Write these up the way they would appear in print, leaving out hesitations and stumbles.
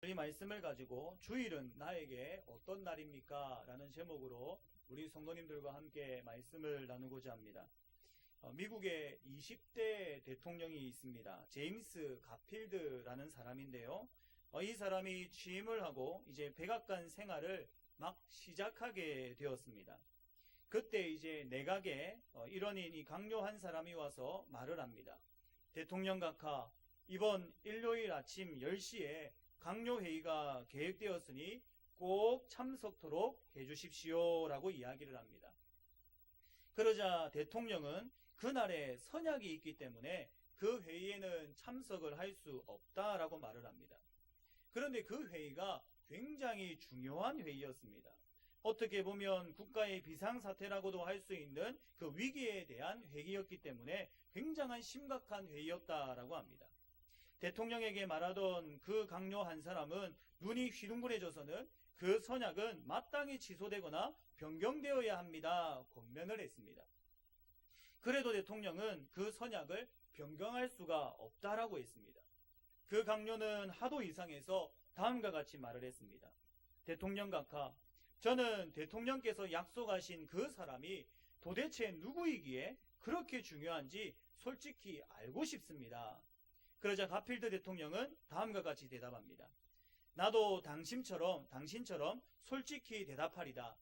이 말씀을 가지고 주일은 나에게 어떤 날입니까? 라는 제목으로 우리 성도님들과 함께 말씀을 나누고자 합니다. 미국의 20대 대통령이 있습니다. 제임스 가필드라는 사람인데요. 이 사람이 취임을 하고 이제 백악관 생활을 막 시작하게 되었습니다. 그때 이제 내각에 일원인 이 강요한 사람이 와서 말을 합니다. 대통령 각하, 이번 일요일 아침 10시에 강요회의가 계획되었으니 꼭 참석토록 해주십시오 라고 이야기를 합니다. 그러자 대통령은 그날에 선약이 있기 때문에 그 회의에는 참석을 할 수 없다라고 말을 합니다. 그런데 그 회의가 굉장히 중요한 회의였습니다. 어떻게 보면 국가의 비상사태라고도 할 수 있는 그 위기에 대한 회의였기 때문에 굉장한 심각한 회의였다라고 합니다. 대통령에게 말하던 그 강요한 사람은 눈이 휘둥그레져서는 그 선약은 마땅히 취소되거나 변경되어야 합니다. 권면을 했습니다. 그래도 대통령은 그 선약을 변경할 수가 없다라고 했습니다. 그 강요는 하도 이상해서 다음과 같이 말을 했습니다. 대통령 각하, 저는 대통령께서 약속하신 그 사람이 도대체 누구이기에 그렇게 중요한지 솔직히 알고 싶습니다. 그러자 가필드 대통령은 다음과 같이 대답합니다. 나도 당신처럼 솔직히 대답하리다.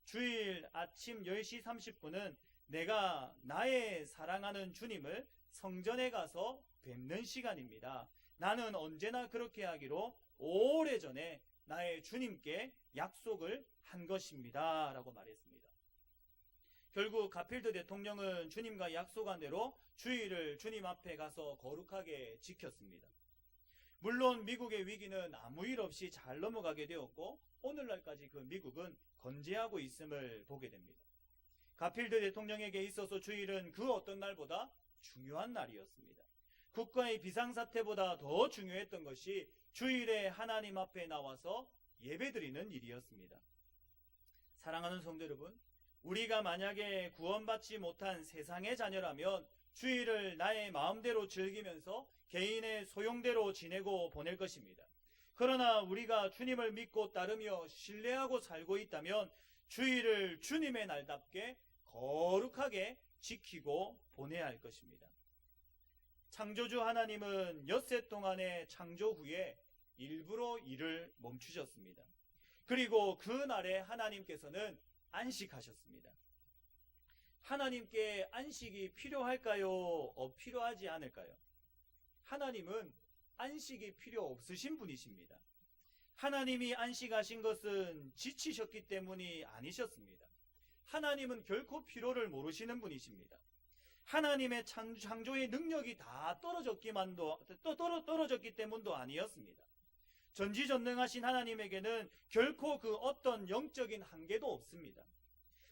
주일 아침 10시 30분은 내가 나의 사랑하는 주님을 성전에 가서 뵙는 시간입니다. 나는 언제나 그렇게 하기로 오래전에 나의 주님께 약속을 한 것입니다. 라고 말했습니다. 결국 가필드 대통령은 주님과 약속한 대로 주일을 주님 앞에 가서 거룩하게 지켰습니다. 물론 미국의 위기는 아무 일 없이 잘 넘어가게 되었고 오늘날까지 그 미국은 건재하고 있음을 보게 됩니다. 가필드 대통령에게 있어서 주일은 그 어떤 날보다 중요한 날이었습니다. 국가의 비상사태보다 더 중요했던 것이 주일에 하나님 앞에 나와서 예배드리는 일이었습니다. 사랑하는 성도 여러분, 우리가 만약에 구원받지 못한 세상의 자녀라면 주일을 나의 마음대로 즐기면서 개인의 소용대로 지내고 보낼 것입니다. 그러나 우리가 주님을 믿고 따르며 신뢰하고 살고 있다면 주일을 주님의 날답게 거룩하게 지키고 보내야 할 것입니다. 창조주 하나님은 엿새 동안의 창조 후에 일부러 일을 멈추셨습니다. 그리고 그 날에 하나님께서는 안식하셨습니다. 하나님께 안식이 필요할까요? 필요하지 않을까요? 하나님은 안식이 필요 없으신 분이십니다. 하나님이 안식하신 것은 지치셨기 때문이 아니셨습니다. 하나님은 결코 피로를 모르시는 분이십니다. 하나님의 창조의 능력이 다 떨어졌기 때문도 아니었습니다. 전지전능하신 하나님에게는 결코 그 어떤 영적인 한계도 없습니다.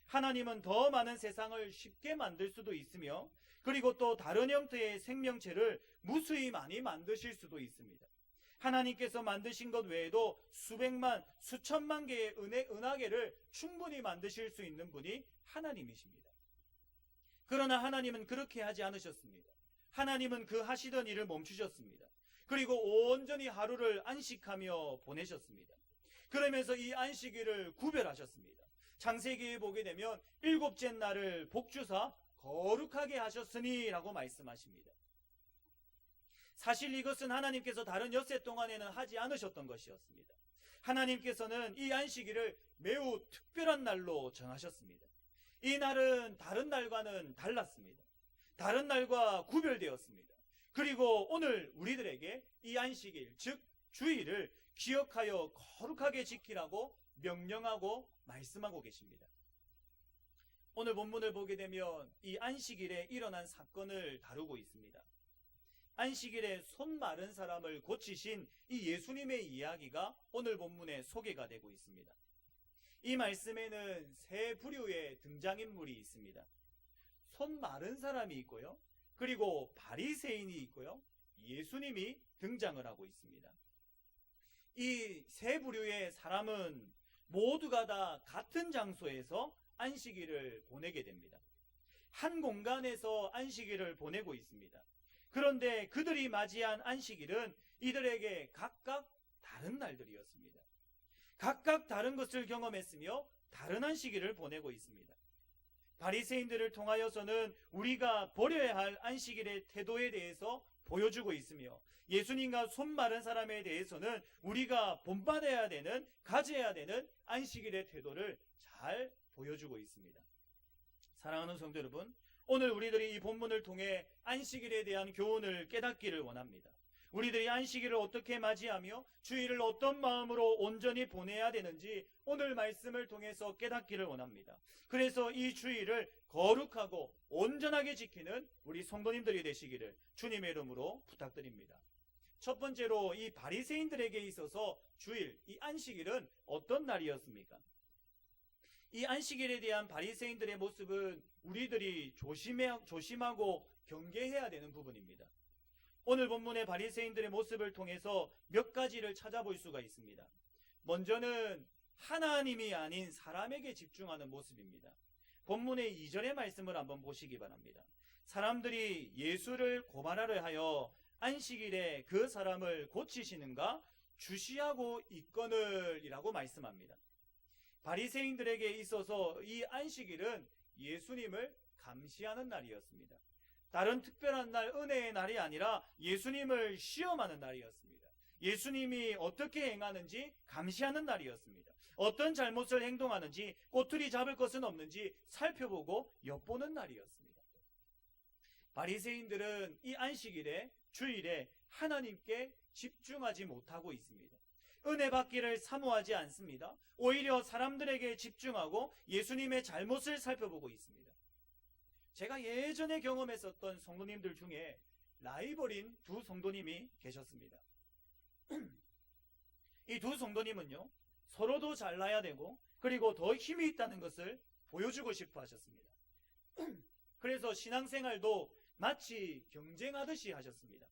하나님은 더 많은 세상을 쉽게 만들 수도 있으며 그리고 또 다른 형태의 생명체를 무수히 많이 만드실 수도 있습니다. 하나님께서 만드신 것 외에도 수백만, 수천만 개의 은하계를 충분히 만드실 수 있는 분이 하나님이십니다. 그러나 하나님은 그렇게 하지 않으셨습니다. 하나님은 그 하시던 일을 멈추셨습니다. 그리고 온전히 하루를 안식하며 보내셨습니다. 그러면서 이 안식일을 구별하셨습니다. 창세기에 보게 되면 일곱째 날을 복주사 거룩하게 하셨으니 라고 말씀하십니다. 사실 이것은 하나님께서 다른 엿새 동안에는 하지 않으셨던 것이었습니다. 하나님께서는 이 안식일을 매우 특별한 날로 정하셨습니다. 이 날은 다른 날과는 달랐습니다. 다른 날과 구별되었습니다. 그리고 오늘 우리들에게 이 안식일, 즉 주일을 기억하여 거룩하게 지키라고 명령하고 말씀하고 계십니다. 오늘 본문을 보게 되면 이 안식일에 일어난 사건을 다루고 있습니다. 안식일에 손 마른 사람을 고치신 이 예수님의 이야기가 오늘 본문에 소개가 되고 있습니다. 이 말씀에는 세 부류의 등장인물이 있습니다. 손 마른 사람이 있고요. 그리고 바리새인이 있고요. 예수님이 등장을 하고 있습니다. 이 세 부류의 사람은 모두가 다 같은 장소에서 안식일을 보내게 됩니다. 한 공간에서 안식일을 보내고 있습니다. 그런데 그들이 맞이한 안식일은 이들에게 각각 다른 날들이었습니다. 각각 다른 것을 경험했으며 다른 안식일을 보내고 있습니다. 바리새인들을 통하여서는 우리가 버려야 할 안식일의 태도에 대해서 보여주고 있으며, 예수님과 손 마른 사람에 대해서는 우리가 본받아야 되는, 가져야 되는 안식일의 태도를 잘 보여주고 있습니다. 사랑하는 성도 여러분, 오늘 우리들이 이 본문을 통해 안식일에 대한 교훈을 깨닫기를 원합니다. 우리들이 안식일을 어떻게 맞이하며 주일을 어떤 마음으로 온전히 보내야 되는지 오늘 말씀을 통해서 깨닫기를 원합니다. 그래서 이 주일을 거룩하고 온전하게 지키는 우리 성도님들이 되시기를 주님의 이름으로 부탁드립니다. 첫 번째로 이 바리새인들에게 있어서 주일, 이 안식일은 어떤 날이었습니까? 이 안식일에 대한 바리새인들의 모습은 우리들이 조심하고 경계해야 되는 부분입니다. 오늘 본문의 바리새인들의 모습을 통해서 몇 가지를 찾아볼 수가 있습니다. 먼저는 하나님이 아닌 사람에게 집중하는 모습입니다. 본문의 2절의 말씀을 한번 보시기 바랍니다. 사람들이 예수를 고발하려 하여 안식일에 그 사람을 고치시는가 주시하고 있거늘 이라고 말씀합니다. 바리새인들에게 있어서 이 안식일은 예수님을 감시하는 날이었습니다. 다른 특별한 날, 은혜의 날이 아니라 예수님을 시험하는 날이었습니다. 예수님이 어떻게 행하는지 감시하는 날이었습니다. 어떤 잘못을 행동하는지, 꼬투리 잡을 것은 없는지 살펴보고 엿보는 날이었습니다. 바리새인들은 이 안식일에, 주일에 하나님께 집중하지 못하고 있습니다. 은혜 받기를 사모하지 않습니다. 오히려 사람들에게 집중하고 예수님의 잘못을 살펴보고 있습니다. 제가 예전에 경험했었던 성도님들 중에 라이벌인 두 성도님이 계셨습니다. 이 두 성도님은요, 서로도 잘나야 되고 그리고 더 힘이 있다는 것을 보여주고 싶어 하셨습니다. 그래서 신앙생활도 마치 경쟁하듯이 하셨습니다.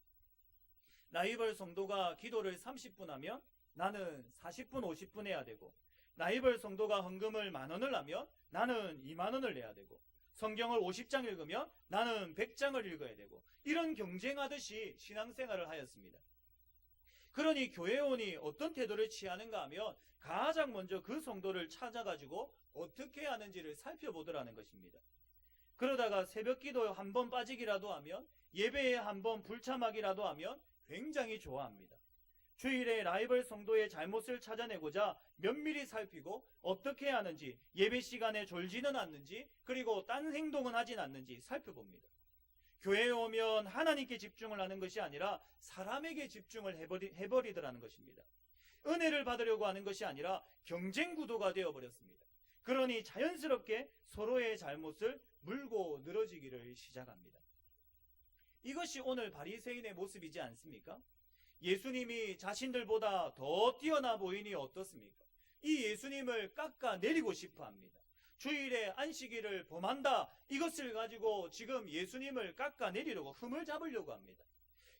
라이벌 성도가 기도를 30분 하면 나는 40분, 50분 해야 되고, 라이벌 성도가 헌금을 10,000원을 하면 나는 20,000원을 내야 되고, 성경을 50장 읽으면 나는 100장을 읽어야 되고, 이런 경쟁하듯이 신앙생활을 하였습니다. 그러니 교회원이 어떤 태도를 취하는가 하면 가장 먼저 그 성도를 찾아가지고 어떻게 하는지를 살펴보더라는 것입니다. 그러다가 새벽기도에 한번 빠지기라도 하면, 예배에 한번 불참하기라도 하면 굉장히 좋아합니다. 주일에 라이벌 성도의 잘못을 찾아내고자 면밀히 살피고 어떻게 하는지, 예배 시간에 졸지는 않는지, 그리고 딴 행동은 하진 않는지 살펴봅니다. 교회에 오면 하나님께 집중을 하는 것이 아니라 사람에게 집중을 해버리더라는 것입니다. 은혜를 받으려고 하는 것이 아니라 경쟁 구도가 되어버렸습니다. 그러니 자연스럽게 서로의 잘못을 물고 늘어지기를 시작합니다. 이것이 오늘 바리새인의 모습이지 않습니까? 예수님이 자신들보다 더 뛰어나 보이니 어떻습니까? 이 예수님을 깎아내리고 싶어 합니다. 주일에 안식일을 범한다, 이것을 가지고 지금 예수님을 깎아내리려고, 흠을 잡으려고 합니다.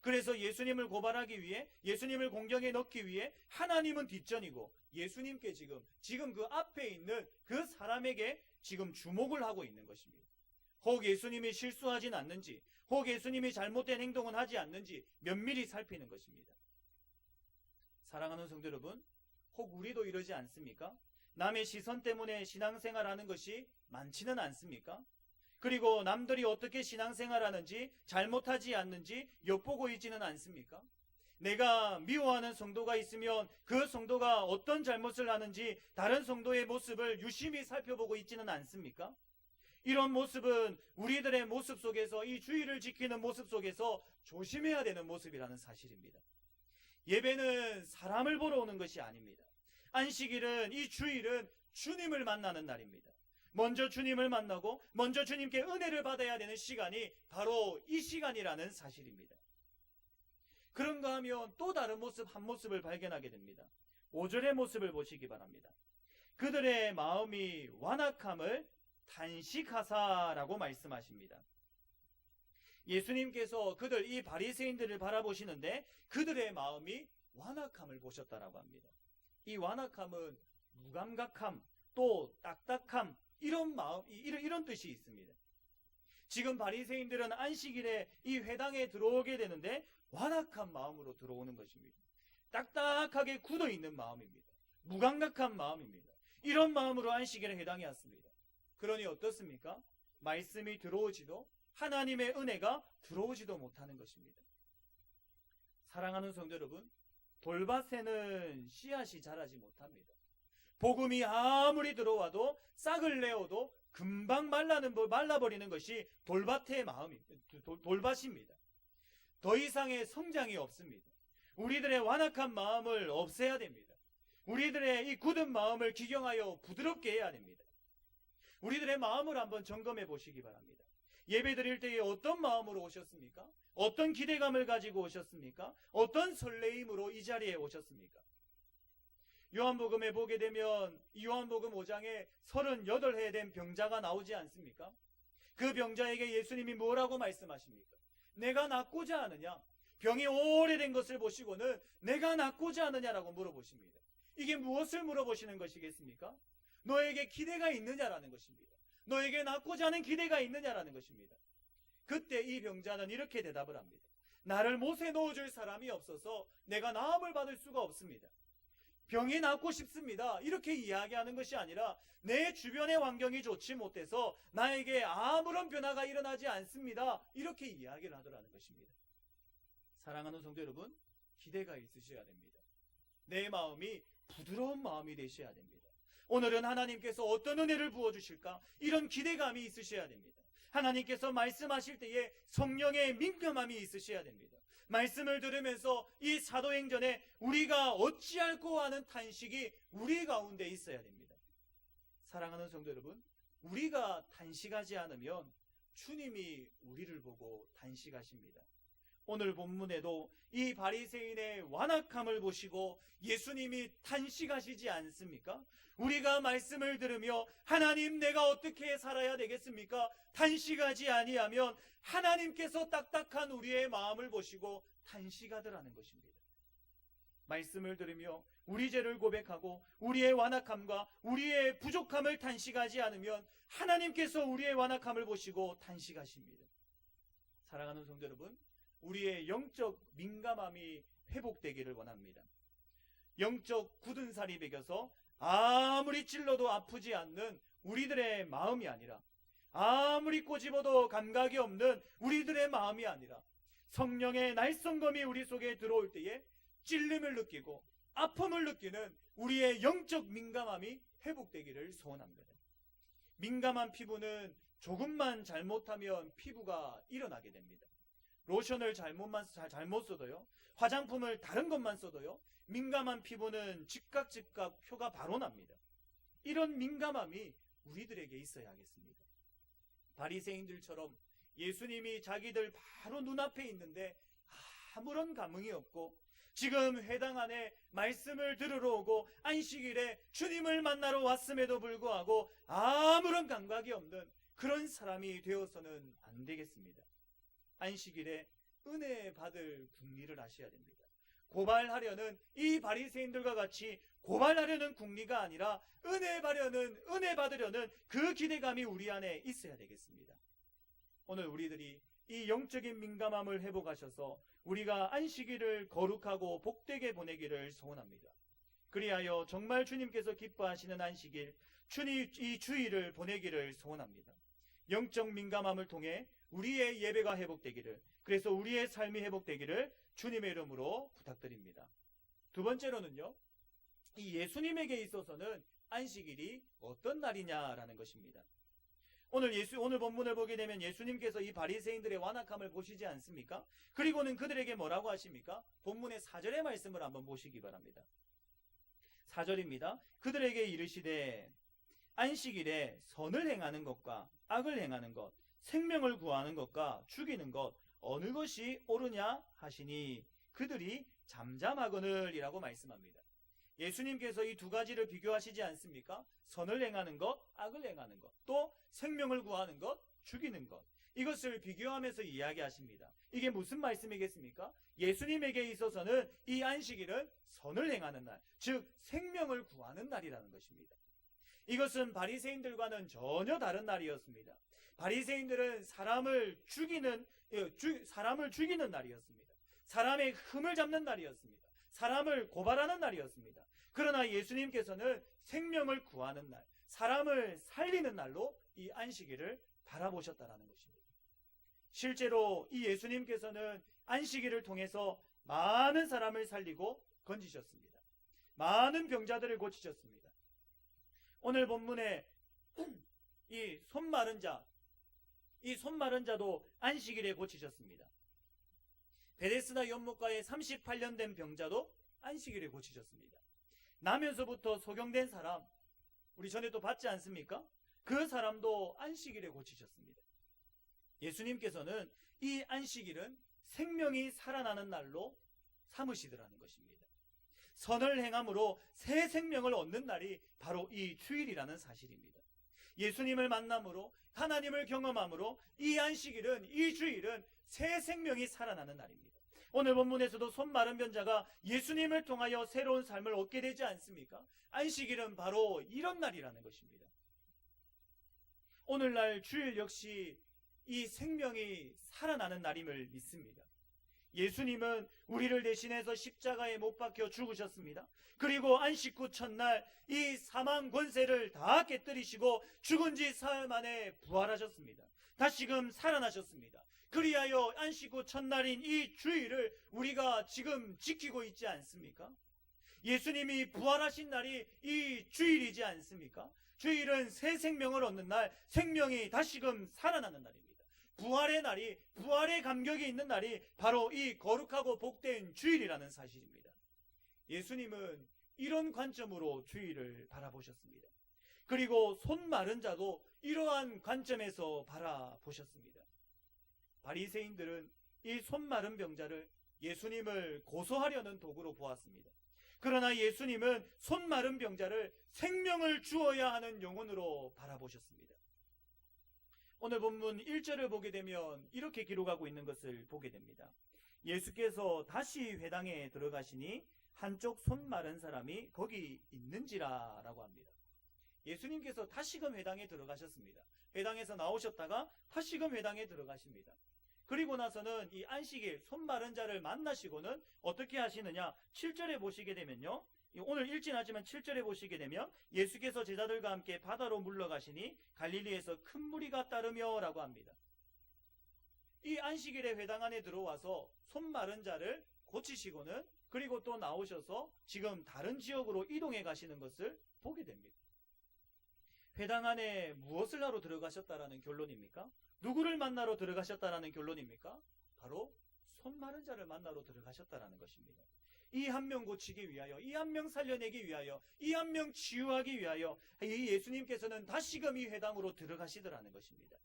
그래서 예수님을 고발하기 위해, 예수님을 공경에 넣기 위해 하나님은 뒷전이고 예수님께 지금 그 앞에 있는 그 사람에게 지금 주목을 하고 있는 것입니다. 혹 예수님이 실수하진 않는지, 혹 예수님이 잘못된 행동은 하지 않는지 면밀히 살피는 것입니다. 사랑하는 성도 여러분, 혹 우리도 이러지 않습니까? 남의 시선 때문에 신앙생활하는 것이 많지는 않습니까? 그리고 남들이 어떻게 신앙생활하는지, 잘못하지 않는지 엿보고 있지는 않습니까? 내가 미워하는 성도가 있으면 그 성도가 어떤 잘못을 하는지 다른 성도의 모습을 유심히 살펴보고 있지는 않습니까? 이런 모습은 우리들의 모습 속에서, 이 주의를 지키는 모습 속에서 조심해야 되는 모습이라는 사실입니다. 예배는 사람을 보러 오는 것이 아닙니다. 안식일은, 이 주일은 주님을 만나는 날입니다. 먼저 주님을 만나고 먼저 주님께 은혜를 받아야 되는 시간이 바로 이 시간이라는 사실입니다. 그런가 하면 또 다른 모습, 한 모습을 발견하게 됩니다. 5절의 모습을 보시기 바랍니다. 그들의 마음이 완악함을 탄식하사라고 말씀하십니다. 예수님께서 그들, 이 바리새인들을 바라보시는데 그들의 마음이 완악함을 보셨다라고 합니다. 이 완악함은 무감각함, 또 딱딱함, 이런 마음, 이런 뜻이 있습니다. 지금 바리새인들은 안식일에 이 회당에 들어오게 되는데 완악한 마음으로 들어오는 것입니다. 딱딱하게 굳어있는 마음입니다. 무감각한 마음입니다. 이런 마음으로 안식일에 해당이 왔습니다. 그러니 어떻습니까? 말씀이 들어오지도 하나님의 은혜가 들어오지도 못하는 것입니다. 사랑하는 성도 여러분, 돌밭에는 씨앗이 자라지 못합니다. 복음이 아무리 들어와도 싹을 내어도 금방 말라버리는 것이 돌밭의 돌밭입니다. 더 이상의 성장이 없습니다. 우리들의 완악한 마음을 없애야 됩니다. 우리들의 이 굳은 마음을 기경하여 부드럽게 해야 됩니다. 우리들의 마음을 한번 점검해 보시기 바랍니다. 예배 드릴 때에 어떤 마음으로 오셨습니까? 어떤 기대감을 가지고 오셨습니까? 어떤 설레임으로 이 자리에 오셨습니까? 요한복음에 보게 되면 이 요한복음 5장에 38해 된 병자가 나오지 않습니까? 그 병자에게 예수님이 뭐라고 말씀하십니까? 내가 낫고자 하느냐? 병이 오래된 것을 보시고는 내가 낫고자 하느냐라고 물어보십니다. 이게 무엇을 물어보시는 것이겠습니까? 너에게 기대가 있느냐라는 것입니다. 너에게 낫고자 하는 기대가 있느냐라는 것입니다. 그때 이 병자는 이렇게 대답을 합니다. 나를 못에 넣어줄 사람이 없어서 내가 나음을 받을 수가 없습니다. 병이 낫고 싶습니다. 이렇게 이야기하는 것이 아니라 내 주변의 환경이 좋지 못해서 나에게 아무런 변화가 일어나지 않습니다. 이렇게 이야기를 하더라는 것입니다. 사랑하는 성도 여러분, 기대가 있으셔야 됩니다. 내 마음이 부드러운 마음이 되셔야 됩니다. 오늘은 하나님께서 어떤 은혜를 부어주실까? 이런 기대감이 있으셔야 됩니다. 하나님께서 말씀하실 때에 성령의 민감함이 있으셔야 됩니다. 말씀을 들으면서 이 사도행전에 우리가 어찌할꼬 하는 탄식이 우리 가운데 있어야 됩니다. 사랑하는 성도 여러분, 우리가 탄식하지 않으면 주님이 우리를 보고 탄식하십니다. 오늘 본문에도 이 바리새인의 완악함을 보시고 예수님이 탄식하시지 않습니까? 우리가 말씀을 들으며 하나님 내가 어떻게 살아야 되겠습니까? 탄식하지 아니하면 하나님께서 딱딱한 우리의 마음을 보시고 탄식하더라는 것입니다. 말씀을 들으며 우리 죄를 고백하고 우리의 완악함과 우리의 부족함을 탄식하지 않으면 하나님께서 우리의 완악함을 보시고 탄식하십니다. 사랑하는 성도 여러분, 우리의 영적 민감함이 회복되기를 원합니다. 영적 굳은 살이 배겨서 아무리 찔러도 아프지 않는 우리들의 마음이 아니라, 아무리 꼬집어도 감각이 없는 우리들의 마음이 아니라, 성령의 날성검이 우리 속에 들어올 때에 찔림을 느끼고 아픔을 느끼는 우리의 영적 민감함이 회복되기를 소원합니다. 민감한 피부는 조금만 잘못하면 피부가 일어나게 됩니다. 로션을 잘못 써도요, 화장품을 다른 것만 써도요, 민감한 피부는 즉각 표가 바로 납니다. 이런 민감함이 우리들에게 있어야 하겠습니다. 바리새인들처럼 예수님이 자기들 바로 눈앞에 있는데 아무런 감흥이 없고, 지금 회당 안에 말씀을 들으러 오고 안식일에 주님을 만나러 왔음에도 불구하고 아무런 감각이 없는 그런 사람이 되어서는 안 되겠습니다. 안식일에 은혜 받을 궁리를 하셔야 됩니다. 고발하려는 이 바리새인들과 같이 고발하려는 궁리가 아니라 은혜 받으려는 그 기대감이 우리 안에 있어야 되겠습니다. 오늘 우리들이 이 영적인 민감함을 회복하셔서 우리가 안식일을 거룩하고 복되게 보내기를 소원합니다. 그리하여 정말 주님께서 기뻐하시는 안식일, 이 주일을 보내기를 소원합니다. 영적 민감함을 통해 우리의 예배가 회복되기를, 그래서 우리의 삶이 회복되기를 주님의 이름으로 부탁드립니다. 두 번째로는요, 이 예수님에게 있어서는 안식일이 어떤 날이냐라는 것입니다. 오늘 본문을 보게 되면 예수님께서 이 바리새인들의 완악함을 보시지 않습니까? 그리고는 그들에게 뭐라고 하십니까? 본문의 4절의 말씀을 한번 보시기 바랍니다. 4절입니다. 그들에게 이르시되 안식일에 선을 행하는 것과 악을 행하는 것, 생명을 구하는 것과 죽이는 것 어느 것이 옳으냐 하시니 그들이 잠잠하거늘 이라고 말씀합니다. 예수님께서 이 두 가지를 비교하시지 않습니까? 선을 행하는 것, 악을 행하는 것, 또 생명을 구하는 것, 죽이는 것, 이것을 비교하면서 이야기하십니다. 이게 무슨 말씀이겠습니까? 예수님에게 있어서는 이 안식일은 선을 행하는 날, 즉 생명을 구하는 날이라는 것입니다. 이것은 바리새인들과는 전혀 다른 날이었습니다. 바리새인들은 사람을 죽이는 날이었습니다. 사람의 흠을 잡는 날이었습니다. 사람을 고발하는 날이었습니다. 그러나 예수님께서는 생명을 구하는 날, 사람을 살리는 날로 이 안식일을 바라보셨다는 것입니다. 실제로 이 예수님께서는 안식일을 통해서 많은 사람을 살리고 건지셨습니다. 많은 병자들을 고치셨습니다. 오늘 본문에 이 손 마른 자, 이 손 마른 자도 안식일에 고치셨습니다. 베데스다 연못가에 38년 된 병자도 안식일에 고치셨습니다. 나면서부터 소경된 사람, 우리 전에도 봤지 않습니까? 그 사람도 안식일에 고치셨습니다. 예수님께서는 이 안식일은 생명이 살아나는 날로 삼으시더라는 것입니다. 선을 행함으로 새 생명을 얻는 날이 바로 이 주일이라는 사실입니다. 예수님을 만남으로 하나님을 경험함으로 이 안식일은, 이 주일은 새 생명이 살아나는 날입니다. 오늘 본문에서도 손 마른 병자가 예수님을 통하여 새로운 삶을 얻게 되지 않습니까? 안식일은 바로 이런 날이라는 것입니다. 오늘날 주일 역시 이 생명이 살아나는 날임을 믿습니다. 예수님은 우리를 대신해서 십자가에 못 박혀 죽으셨습니다. 그리고 안식 후 첫날 이 사망 권세를 다 깨뜨리시고 죽은 지 사흘 만에 부활하셨습니다. 다시금 살아나셨습니다. 그리하여 안식 후 첫날인 이 주일을 우리가 지금 지키고 있지 않습니까? 예수님이 부활하신 날이 이 주일이지 않습니까? 주일은 새 생명을 얻는 날, 생명이 다시금 살아나는 날입니다. 부활의 날이, 부활의 감격이 있는 날이 바로 이 거룩하고 복된 주일이라는 사실입니다. 예수님은 이런 관점으로 주일을 바라보셨습니다. 그리고 손 마른 자도 이러한 관점에서 바라보셨습니다. 바리새인들은 이 손 마른 병자를 예수님을 고소하려는 도구로 보았습니다. 그러나 예수님은 손 마른 병자를 생명을 주어야 하는 영혼으로 바라보셨습니다. 오늘 본문 1절을 보게 되면 이렇게 기록하고 있는 것을 보게 됩니다. 예수께서 다시 회당에 들어가시니 한쪽 손 마른 사람이 거기 있는지라 라고 합니다. 예수님께서 다시금 회당에 들어가셨습니다. 회당에서 나오셨다가 다시금 회당에 들어가십니다. 그리고 나서는 이 안식일 손 마른 자를 만나시고는 어떻게 하시느냐, 7절에 보시게 되면요, 오늘 읽진 않지만 7절에 보시게 되면 예수께서 제자들과 함께 바다로 물러가시니 갈릴리에서 큰 무리가 따르며 라고 합니다. 이 안식일에 회당 안에 들어와서 손 마른 자를 고치시고는 그리고 또 나오셔서 지금 다른 지역으로 이동해 가시는 것을 보게 됩니다. 회당 안에 무엇을 하러 들어가셨다라는 결론입니까? 누구를 만나러 들어가셨다라는 결론입니까? 바로 손 마른 자를 만나러 들어가셨다라는 것입니다. 이 한 명 고치기 위하여, 이 한 명 살려내기 위하여, 이 한 명 치유하기 위하여 이 예수님께서는 다시금 이 회당으로 들어가시더라는 것입니다.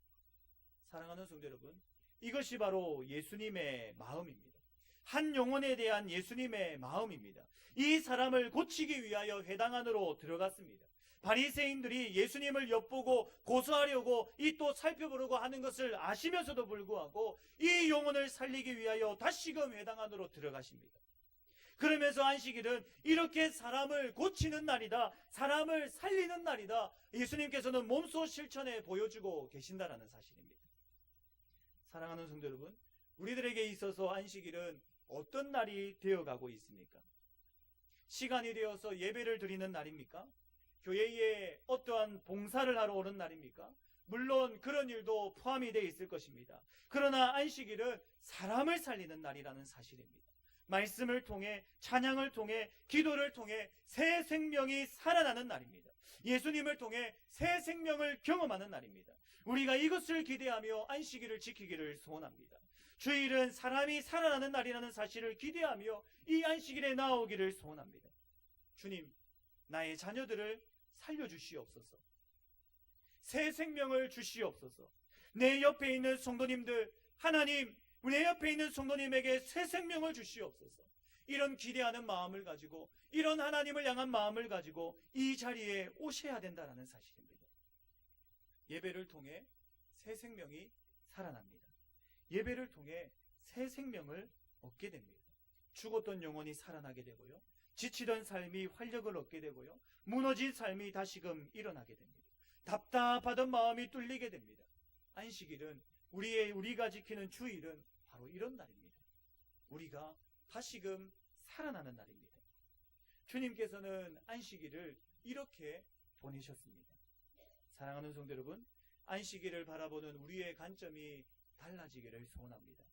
사랑하는 성도 여러분, 이것이 바로 예수님의 마음입니다. 한 영혼에 대한 예수님의 마음입니다. 이 사람을 고치기 위하여 회당 안으로 들어갔습니다. 바리새인들이 예수님을 엿보고 고소하려고 이 또 살펴보려고 하는 것을 아시면서도 불구하고 이 영혼을 살리기 위하여 다시금 회당 안으로 들어가십니다. 그러면서 안식일은 이렇게 사람을 고치는 날이다, 사람을 살리는 날이다, 예수님께서는 몸소 실천해 보여주고 계신다라는 사실입니다. 사랑하는 성도 여러분, 우리들에게 있어서 안식일은 어떤 날이 되어가고 있습니까? 시간이 되어서 예배를 드리는 날입니까? 교회에 어떠한 봉사를 하러 오는 날입니까? 물론 그런 일도 포함이 되어 있을 것입니다. 그러나 안식일은 사람을 살리는 날이라는 사실입니다. 말씀을 통해, 찬양을 통해, 기도를 통해 새 생명이 살아나는 날입니다. 예수님을 통해 새 생명을 경험하는 날입니다. 우리가 이것을 기대하며 안식일을 지키기를 소원합니다. 주일은 사람이 살아나는 날이라는 사실을 기대하며 이 안식일에 나오기를 소원합니다. 주님, 나의 자녀들을 살려주시옵소서. 새 생명을 주시옵소서. 내 옆에 있는 성도님들, 하나님, 내 옆에 있는 성도님에게 새 생명을 주시옵소서. 이런 기대하는 마음을 가지고, 이런 하나님을 향한 마음을 가지고 이 자리에 오셔야 된다는 사실입니다. 예배를 통해 새 생명이 살아납니다. 예배를 통해 새 생명을 얻게 됩니다. 죽었던 영혼이 살아나게 되고요, 지치던 삶이 활력을 얻게 되고요, 무너진 삶이 다시금 일어나게 됩니다. 답답하던 마음이 뚫리게 됩니다. 안식일은, 우리가 지키는 주일은 바로 이런 날입니다. 우리가 다시금 살아나는 날입니다. 주님께서는 안식일을 이렇게 보내셨습니다. 사랑하는 성도 여러분, 안식일을 바라보는 우리의 관점이 달라지기를 소원합니다.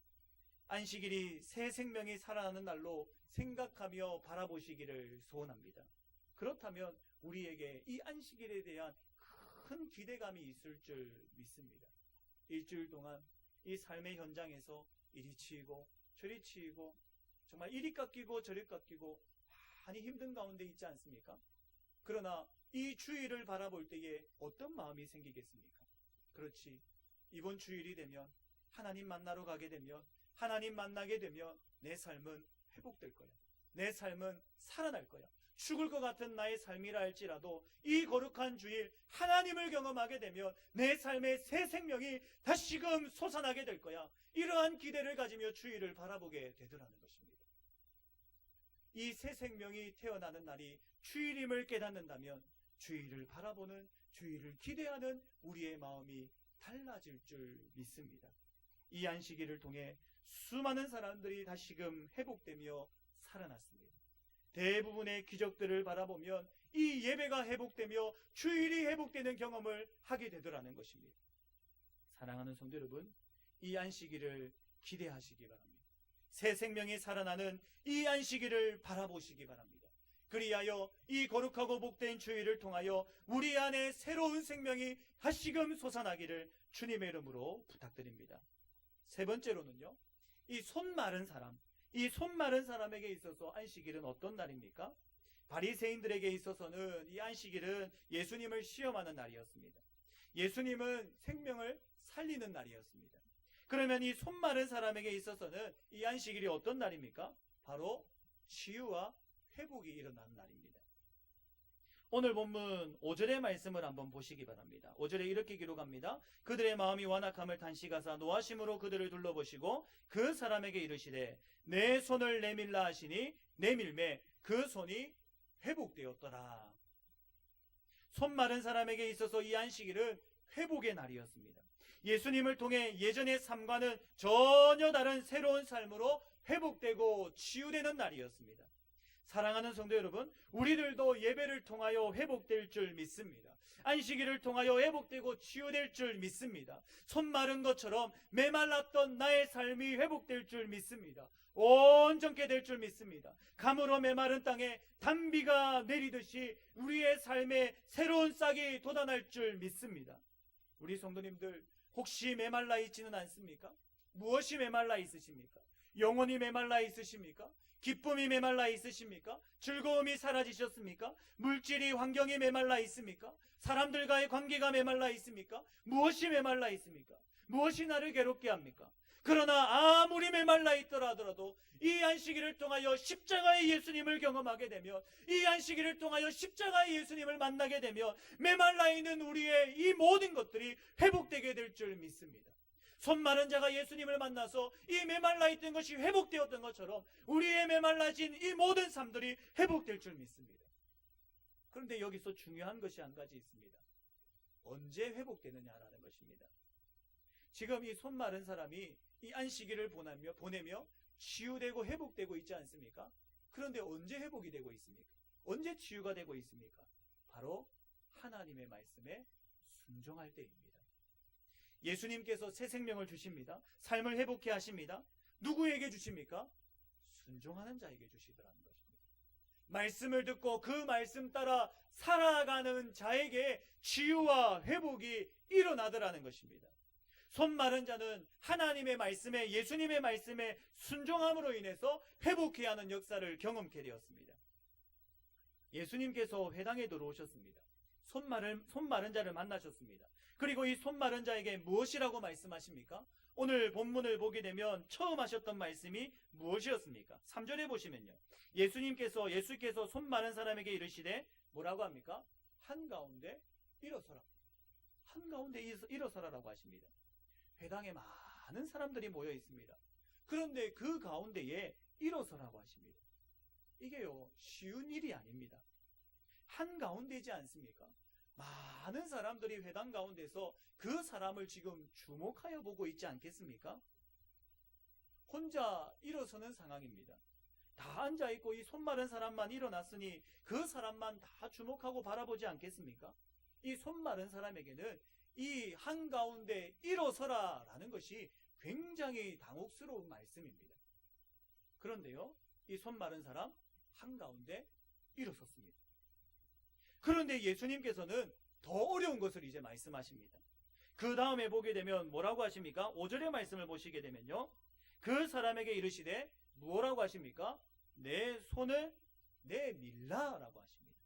안식일이 새 생명이 살아나는 날로 생각하며 바라보시기를 소원합니다. 그렇다면 우리에게 이 안식일에 대한 큰 기대감이 있을 줄 믿습니다. 일주일 동안 이 삶의 현장에서 이리 치이고 저리 치이고 정말 이리 깎이고 저리 깎이고 많이 힘든 가운데 있지 않습니까? 그러나 이 주일을 바라볼 때에 어떤 마음이 생기겠습니까? 그렇지, 이번 주일이 되면 하나님 만나러 가게 되면 하나님 만나게 되면 내 삶은 회복될 거야. 내 삶은 살아날 거야. 죽을 것 같은 나의 삶이라 할지라도 이 거룩한 주일 하나님을 경험하게 되면 내 삶의 새 생명이 다시금 솟아나게 될 거야. 이러한 기대를 가지며 주일을 바라보게 되더라는 것입니다. 이 새 생명이 태어나는 날이 주일임을 깨닫는다면 주일을 바라보는, 주일을 기대하는 우리의 마음이 달라질 줄 믿습니다. 이 안식일을 통해 수많은 사람들이 다시금 회복되며 살아났습니다. 대부분의 기적들을 바라보면 이 예배가 회복되며 주일이 회복되는 경험을 하게 되더라는 것입니다. 사랑하는 성도 여러분, 이 안식일을 기대하시기 바랍니다. 새 생명이 살아나는 이 안식일을 바라보시기 바랍니다. 그리하여 이 거룩하고 복된 주일을 통하여 우리 안에 새로운 생명이 다시금 솟아나기를 주님의 이름으로 부탁드립니다. 세 번째로는요, 이 손 마른 사람, 이 손 마른 사람에게 있어서 안식일은 어떤 날입니까? 바리새인들에게 있어서는 이 안식일은 예수님을 시험하는 날이었습니다. 예수님은 생명을 살리는 날이었습니다. 그러면 이 손 마른 사람에게 있어서는 이 안식일이 어떤 날입니까? 바로 치유와 회복이 일어나는 날입니다. 오늘 본문 5절의 말씀을 한번 보시기 바랍니다. 5절에 이렇게 기록합니다. 그들의 마음이 완악함을 단식하사 노하심으로 그들을 둘러보시고 그 사람에게 이르시되 내 손을 내밀라 하시니 내밀매 그 손이 회복되었더라. 손 마른 사람에게 있어서 이 안식일은 회복의 날이었습니다. 예수님을 통해 예전의 삶과는 전혀 다른 새로운 삶으로 회복되고 치유되는 날이었습니다. 사랑하는 성도 여러분, 우리들도 예배를 통하여 회복될 줄 믿습니다. 안식일을 통하여 회복되고 치유될 줄 믿습니다. 손 마른 것처럼 메말랐던 나의 삶이 회복될 줄 믿습니다. 온전케 될 줄 믿습니다. 가물어 메마른 땅에 단비가 내리듯이 우리의 삶에 새로운 싹이 돋아날 줄 믿습니다. 우리 성도님들 혹시 메말라 있지는 않습니까? 무엇이 메말라 있으십니까? 영혼이 메말라 있으십니까? 기쁨이 메말라 있으십니까? 즐거움이 사라지셨습니까? 물질이, 환경이 메말라 있습니까? 사람들과의 관계가 메말라 있습니까? 무엇이 메말라 있습니까? 무엇이 나를 괴롭게 합니까? 그러나 아무리 메말라 있더라 하더라도 이 안식일을 통하여 십자가의 예수님을 경험하게 되면, 이 안식일을 통하여 십자가의 예수님을 만나게 되면 메말라 있는 우리의 이 모든 것들이 회복되게 될 줄 믿습니다. 손 마른 자가 예수님을 만나서 이 메말라 있던 것이 회복되었던 것처럼 우리의 메말라진 이 모든 삶들이 회복될 줄 믿습니다. 그런데 여기서 중요한 것이 한 가지 있습니다. 언제 회복되느냐라는 것입니다. 지금 이 손 마른 사람이 이 안식일을 보내며 치유되고 회복되고 있지 않습니까? 그런데 언제 회복이 되고 있습니까? 언제 치유가 되고 있습니까? 바로 하나님의 말씀에 순종할 때입니다. 예수님께서 새 생명을 주십니다. 삶을 회복해 하십니다. 누구에게 주십니까? 순종하는 자에게 주시더라는 것입니다. 말씀을 듣고 그 말씀 따라 살아가는 자에게 치유와 회복이 일어나더라는 것입니다. 손 마른 자는 하나님의 말씀에, 예수님의 말씀에 순종함으로 인해서 회복해야 하는 역사를 경험케 되었습니다. 예수님께서 회당에 들어오셨습니다. 손 마른 자를 만나셨습니다. 그리고 이 손 마른 자에게 무엇이라고 말씀하십니까? 오늘 본문을 보게 되면 처음 하셨던 말씀이 무엇이었습니까? 3절에 보시면요, 예수께서 손 마른 사람에게 이르시되 뭐라고 합니까? 한가운데 일어서라. 한가운데 일어서라라고 하십니다. 회당에 많은 사람들이 모여 있습니다. 그런데 그 가운데에 일어서라고 하십니다. 이게요, 쉬운 일이 아닙니다. 한가운데이지 않습니까? 많은 사람들이 회당 가운데서 그 사람을 지금 주목하여 보고 있지 않겠습니까? 혼자 일어서는 상황입니다. 다 앉아있고 이 손 마른 사람만 일어났으니 그 사람만 다 주목하고 바라보지 않겠습니까? 이 손 마른 사람에게는 이 한가운데 일어서라 라는 것이 굉장히 당혹스러운 말씀입니다. 그런데요, 이 손 마른 사람 한가운데 일어섰습니다. 그런데 예수님께서는 더 어려운 것을 이제 말씀하십니다. 그 다음에 보게 되면 뭐라고 하십니까? 5절의 말씀을 보시게 되면요, 그 사람에게 이르시되 뭐라고 하십니까? 내 손을 내밀라 라고 하십니다.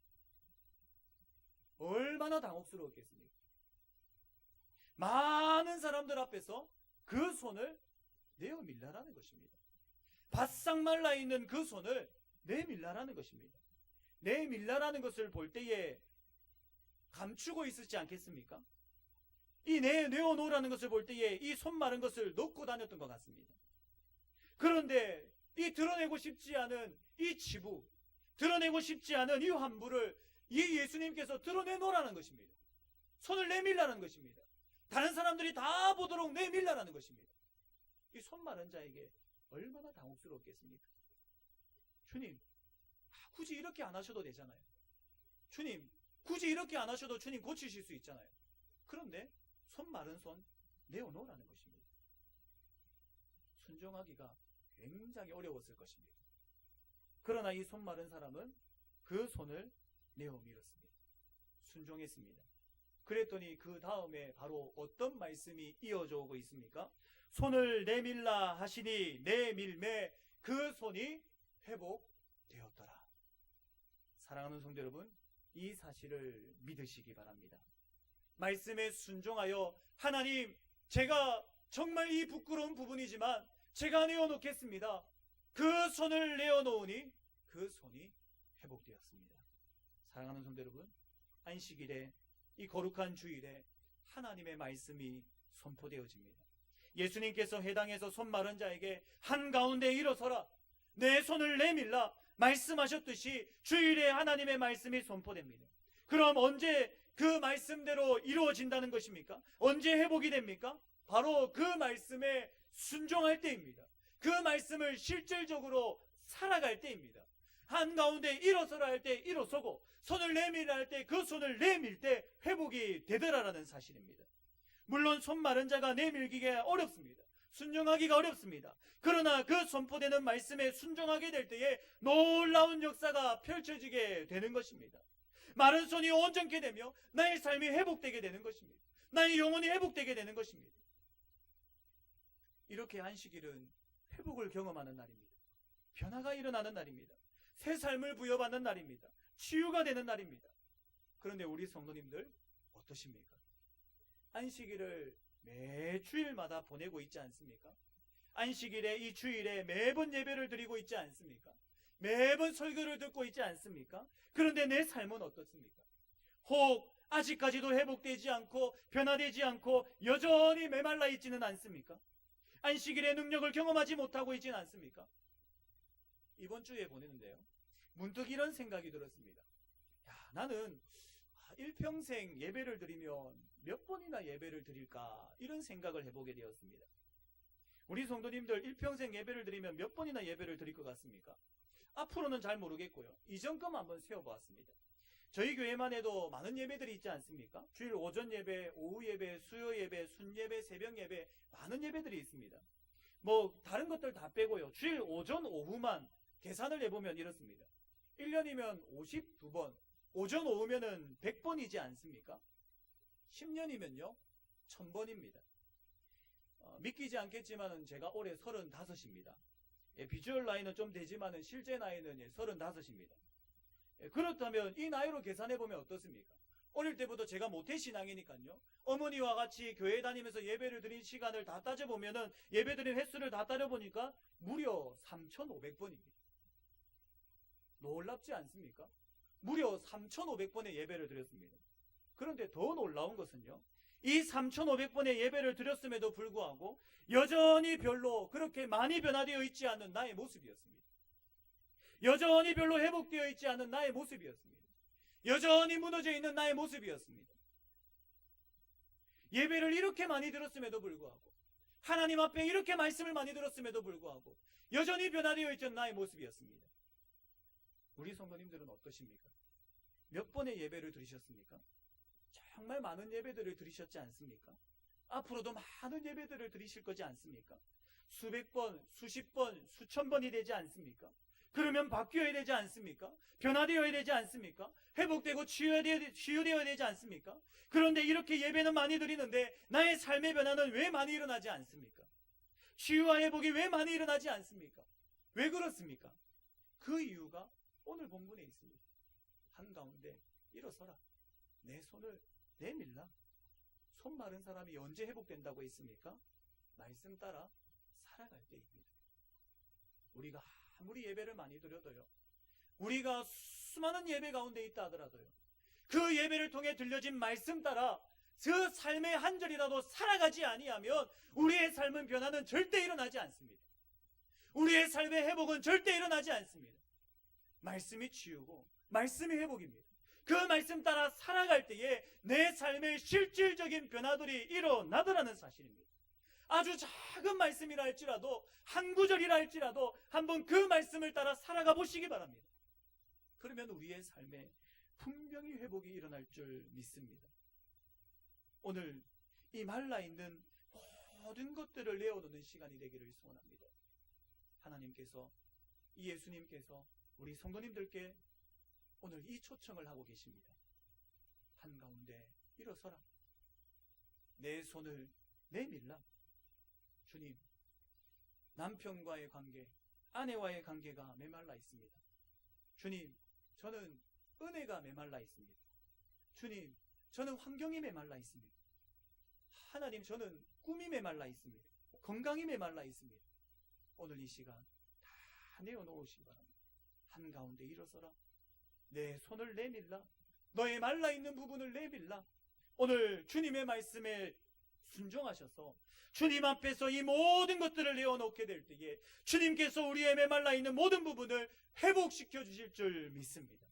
얼마나 당혹스러웠겠습니까? 많은 사람들 앞에서 그 손을 내어밀라라는 것입니다. 바싹 말라있는 그 손을 내밀라라는 것입니다. 내밀라라는 것을 볼 때에 감추고 있었지 않겠습니까? 이 내어놓으라는 것을 볼 때에 이 손 마른 것을 넣고 다녔던 것 같습니다. 그런데 이 드러내고 싶지 않은 이 치부, 드러내고 싶지 않은 이 환부를 이 예수님께서 드러내놓으라는 것입니다. 손을 내밀라는 것입니다. 다른 사람들이 다 보도록 내밀라는 것입니다. 이 손 마른 자에게 얼마나 당혹스럽겠습니까? 주님, 굳이 이렇게 안 하셔도 되잖아요. 주님, 굳이 이렇게 안 하셔도 주님 고치실 수 있잖아요. 그런데 손 마른 손 내어놓으라는 것입니다. 순종하기가 굉장히 어려웠을 것입니다. 그러나 이 손 마른 사람은 그 손을 내어 밀었습니다. 순종했습니다. 그랬더니 그 다음에 바로 어떤 말씀이 이어져 오고 있습니까? 손을 내밀라 하시니 내밀매 그 손이 회복되었더라. 사랑하는 성도 여러분, 이 사실을 믿으시기 바랍니다. 말씀에 순종하여 하나님, 제가 정말 이 부끄러운 부분이지만 제가 내어놓겠습니다. 그 손을 내어놓으니 그 손이 회복되었습니다. 사랑하는 성도 여러분, 안식일에 이 거룩한 주일에 하나님의 말씀이 선포되어집니다. 예수님께서 해당에서 손 마른 자에게 한가운데 일어서라, 내 손을 내밀라 말씀하셨듯이 주일에 하나님의 말씀이 선포됩니다. 그럼 언제 그 말씀대로 이루어진다는 것입니까? 언제 회복이 됩니까? 바로 그 말씀에 순종할 때입니다. 그 말씀을 실질적으로 살아갈 때입니다. 한가운데 일어서라 할 때 일어서고 손을 내밀라 할 때 그 손을 내밀 때 회복이 되더라라는 사실입니다. 물론 손 마른 자가 내밀기가 어렵습니다. 순종하기가 어렵습니다. 그러나 그 선포되는 말씀에 순종하게 될 때에 놀라운 역사가 펼쳐지게 되는 것입니다. 마른 손이 온전케 되며 나의 삶이 회복되게 되는 것입니다. 나의 영혼이 회복되게 되는 것입니다. 이렇게 안식일은 회복을 경험하는 날입니다. 변화가 일어나는 날입니다. 새 삶을 부여받는 날입니다. 치유가 되는 날입니다. 그런데 우리 성도님들 어떠십니까? 안식일을 매 주일마다 보내고 있지 않습니까? 안식일에 이 주일에 매번 예배를 드리고 있지 않습니까? 매번 설교를 듣고 있지 않습니까? 그런데 내 삶은 어떻습니까? 혹 아직까지도 회복되지 않고 변화되지 않고 여전히 메말라 있지는 않습니까? 안식일의 능력을 경험하지 못하고 있지는 않습니까? 이번 주에 보내는데요, 문득 이런 생각이 들었습니다. 나는 일평생 예배를 드리면 몇 번이나 예배를 드릴까, 이런 생각을 해보게 되었습니다. 우리 성도님들 일평생 예배를 드리면 몇 번이나 예배를 드릴 것 같습니까? 앞으로는 잘 모르겠고요. 이전 것만 한번 세워보았습니다. 저희 교회만 해도 많은 예배들이 있지 않습니까? 주일 오전 예배, 오후 예배, 수요 예배, 순예배, 새벽 예배, 많은 예배들이 있습니다. 다른 것들 다 빼고요, 주일 오전 오후만 계산을 해보면 이렇습니다. 1년이면 52번, 오전 오후면은 100번이지 않습니까? 10년이면요 1000번입니다. 믿기지 않겠지만은 제가 올해 35입니다. 비주얼 나이는 좀 되지만은 실제 나이는 35입니다. 그렇다면 이 나이로 계산해보면 어떻습니까? 어릴 때부터 제가 모태신앙이니까요, 어머니와 같이 교회 다니면서 예배를 드린 시간을 다 따져보면은 예배 드린 횟수를 다 따져보니까 무려 3500번입니다. 놀랍지 않습니까? 무려 3500번의 예배를 드렸습니다. 그런데 더 놀라운 것은요, 이 3500번의 예배를 드렸음에도 불구하고 여전히 별로 그렇게 많이 변화되어 있지 않은 나의 모습이었습니다. 여전히 별로 회복되어 있지 않은 나의 모습이었습니다. 여전히 무너져 있는 나의 모습이었습니다. 예배를 이렇게 많이 들었음에도 불구하고, 하나님 앞에 이렇게 말씀을 많이 들었음에도 불구하고 여전히 변화되어 있던 나의 모습이었습니다. 우리 성도님들은 어떠십니까? 몇 번의 예배를 드리셨습니까? 정말 많은 예배들을 드리셨지 않습니까? 앞으로도 많은 예배들을 드리실 거지 않습니까? 수백 번, 수십 번, 수천 번이 되지 않습니까? 그러면 바뀌어야 되지 않습니까? 변화되어야 되지 않습니까? 회복되고 치유되어야 되지 않습니까? 그런데 이렇게 예배는 많이 드리는데 나의 삶의 변화는 왜 많이 일어나지 않습니까? 치유와 회복이 왜 많이 일어나지 않습니까? 왜 그렇습니까? 그 이유가 오늘 본문에 있습니다. 한가운데 일어서라. 내 손을 내밀라. 손 마른 사람이 언제 회복된다고 했습니까? 말씀 따라 살아갈 때입니다. 우리가 아무리 예배를 많이 드려도요, 우리가 수많은 예배 가운데 있다 하더라도요, 그 예배를 통해 들려진 말씀 따라 그 삶의 한 절이라도 살아가지 아니하면 우리의 삶은 변화는 절대 일어나지 않습니다. 우리의 삶의 회복은 절대 일어나지 않습니다. 말씀이 치유고 말씀이 회복입니다. 그 말씀 따라 살아갈 때에 내 삶의 실질적인 변화들이 일어나더라는 사실입니다. 아주 작은 말씀이라 할지라도 한 구절이라 할지라도 한번 그 말씀을 따라 살아가 보시기 바랍니다. 그러면 우리의 삶에 분명히 회복이 일어날 줄 믿습니다. 오늘 이 말라있는 모든 것들을 내어놓는 시간이 되기를 소원합니다. 하나님께서, 이 예수님께서 우리 성도님들께 오늘 이 초청을 하고 계십니다. 한가운데 일어서라. 내 손을 내밀라. 주님, 남편과의 관계, 아내와의 관계가 메말라 있습니다. 주님, 저는 은혜가 메말라 있습니다. 주님, 저는 환경이 메말라 있습니다. 하나님, 저는 꿈이 메말라 있습니다. 건강이 메말라 있습니다. 오늘 이 시간 다 내어놓으시기 바랍니다. 한가운데 일어서라. 내 손을 내밀라. 너의 말라있는 부분을 내밀라. 오늘 주님의 말씀에 순종하셔서 주님 앞에서 이 모든 것들을 내어놓게 될 때에 주님께서 우리의 메말라있는 모든 부분을 회복시켜 주실 줄 믿습니다.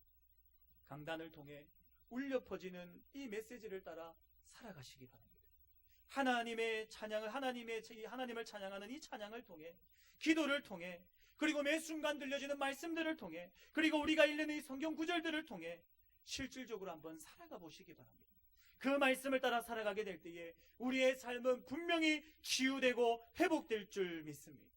강단을 통해 울려 퍼지는 이 메시지를 따라 살아가시기 바랍니다. 하나님의 찬양을, 하나님을 찬양하는 이 찬양을 통해, 기도를 통해, 그리고 매 순간 들려지는 말씀들을 통해, 그리고 우리가 읽는 이 성경 구절들을 통해 실질적으로 한번 살아가 보시기 바랍니다. 그 말씀을 따라 살아가게 될 때에 우리의 삶은 분명히 치유되고 회복될 줄 믿습니다.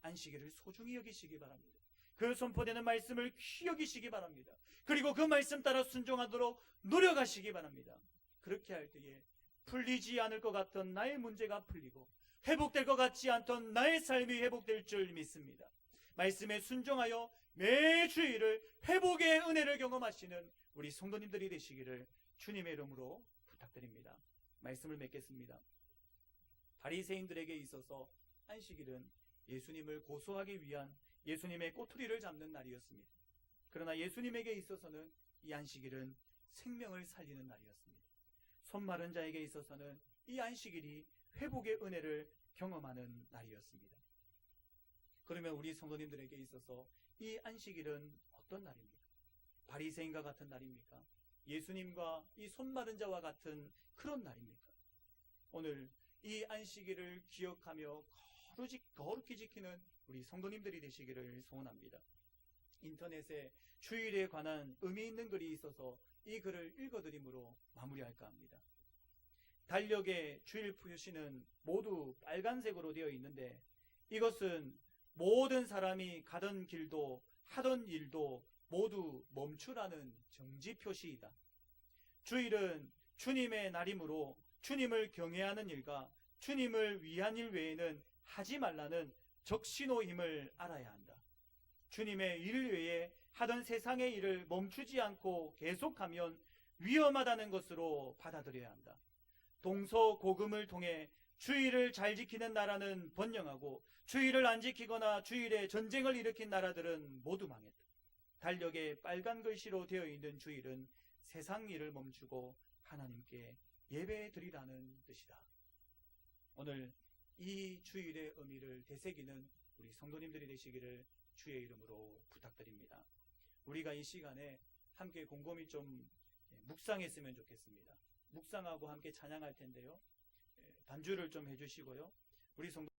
안식일을 소중히 여기시기 바랍니다. 그 선포되는 말씀을 귀히 여기시기 바랍니다. 그리고 그 말씀 따라 순종하도록 노력하시기 바랍니다. 그렇게 할 때에 풀리지 않을 것 같던 나의 문제가 풀리고 회복될 것 같지 않던 나의 삶이 회복될 줄 믿습니다. 말씀에 순종하여 매 주일을 회복의 은혜를 경험하시는 우리 성도님들이 되시기를 주님의 이름으로 부탁드립니다. 말씀을 맺겠습니다. 바리새인들에게 있어서 안식일은 예수님을 고소하기 위한 예수님의 꼬투리를 잡는 날이었습니다. 그러나 예수님에게 있어서는 이 안식일은 생명을 살리는 날이었습니다. 손 마른 자에게 있어서는 이 안식일이 회복의 은혜를 경험하는 날이었습니다. 그러면 우리 성도님들에게 있어서 이 안식일은 어떤 날입니까? 바리새인과 같은 날입니까? 예수님과 이 손 마른 자와 같은 그런 날입니까? 오늘 이 안식일을 기억하며 거룩히 지키는 우리 성도님들이 되시기를 소원합니다. 인터넷에 주일에 관한 의미 있는 글이 있어서 이 글을 읽어드림으로 마무리할까 합니다. 달력의 주일 표시는 모두 빨간색으로 되어 있는데 이것은 모든 사람이 가던 길도 하던 일도 모두 멈추라는 정지 표시이다. 주일은 주님의 날이므로 주님을 경외하는 일과 주님을 위한 일 외에는 하지 말라는 적신호임을 알아야 한다. 주님의 일 외에 하던 세상의 일을 멈추지 않고 계속하면 위험하다는 것으로 받아들여야 한다. 동서고금을 통해 주일을 잘 지키는 나라는 번영하고 주일을 안 지키거나 주일에 전쟁을 일으킨 나라들은 모두 망했다. 달력에 빨간 글씨로 되어 있는 주일은 세상 일을 멈추고 하나님께 예배 드리라는 뜻이다. 오늘 이 주일의 의미를 되새기는 우리 성도님들이 되시기를 주의 이름으로 부탁드립니다. 우리가 이 시간에 함께 곰곰이 좀 묵상했으면 좋겠습니다. 묵상하고 함께 찬양할 텐데요. 반주를 좀 해주시고요. 우리 성도